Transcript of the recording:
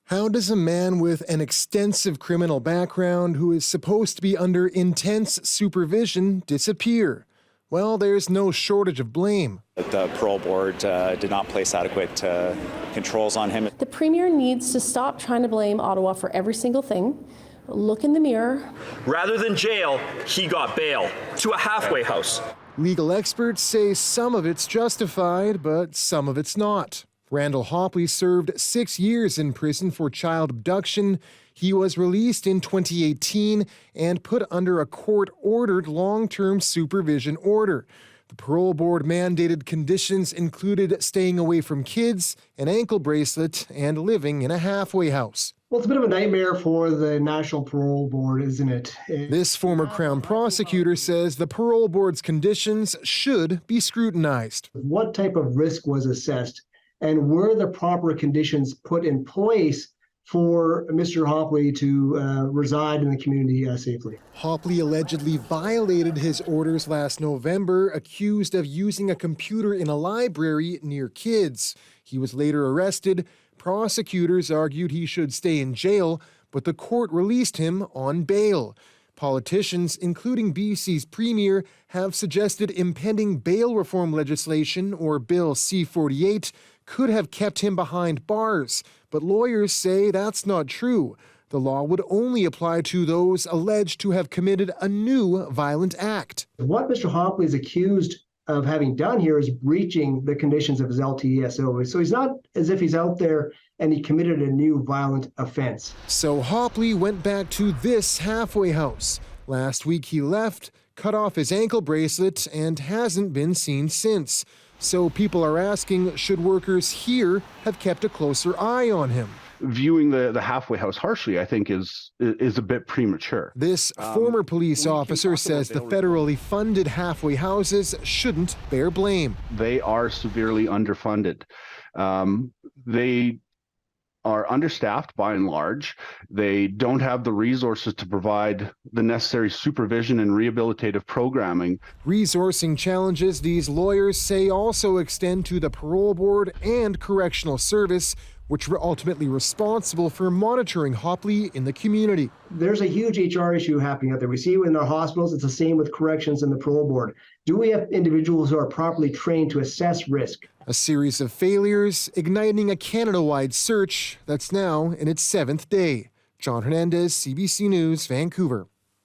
How does a man with an extensive criminal background who is supposed to be under intense supervision disappear? Well, there's no shortage of blame. The parole board did not place adequate controls on him. The Premier needs to stop trying to blame Ottawa for every single thing. Look in the mirror. Rather than jail, he got bail to a halfway house. Legal experts say some of it's justified, but some of it's not. Randall Hopley served 6 years in prison for child abduction. He was released in 2018 and put under a court-ordered long-term supervision order. The parole board mandated conditions included staying away from kids, an ankle bracelet, and living in a halfway house. Well, it's a bit of a nightmare for the National Parole Board, isn't it? This former Crown prosecutor says the parole board's conditions should be scrutinized. What type of risk was assessed, and were the proper conditions put in place for Mr. Hopley to reside in the community safely? Hopley allegedly violated his orders last November, accused of using a computer in a library near kids. He was later arrested. Prosecutors argued he should stay in jail, but the court released him on bail. Politicians, including BC's Premier, have suggested impending bail reform legislation, or Bill C-48, could have kept him behind bars. But lawyers say that's not true. The law would only apply to those alleged to have committed a new violent act. What Mr. Hopley is accused of having done here is breaching the conditions of his LTSO. So he's not as if he's out there and he committed a new violent offense. So Hopley went back to this halfway house. Last week he left, cut off his ankle bracelet, and hasn't been seen since. So people are asking, should workers here have kept a closer eye on him? Viewing the halfway house harshly, I think, is a bit premature. This former police officer says the federally funded halfway houses shouldn't bear blame. They are severely underfunded. They are understaffed by and large. They don't have the resources to provide the necessary supervision and rehabilitative programming. Resourcing challenges, these lawyers say, also extend to the parole board and correctional service, which were ultimately responsible for monitoring Hopley in the community. There's a huge HR issue happening out there. We see it in our hospitals. It's the same with corrections and the parole board. Do we have individuals who are properly trained to assess risk? A series of failures, igniting a Canada-wide search that's now in its 7th day. Jon Hernandez, CBC News, Vancouver.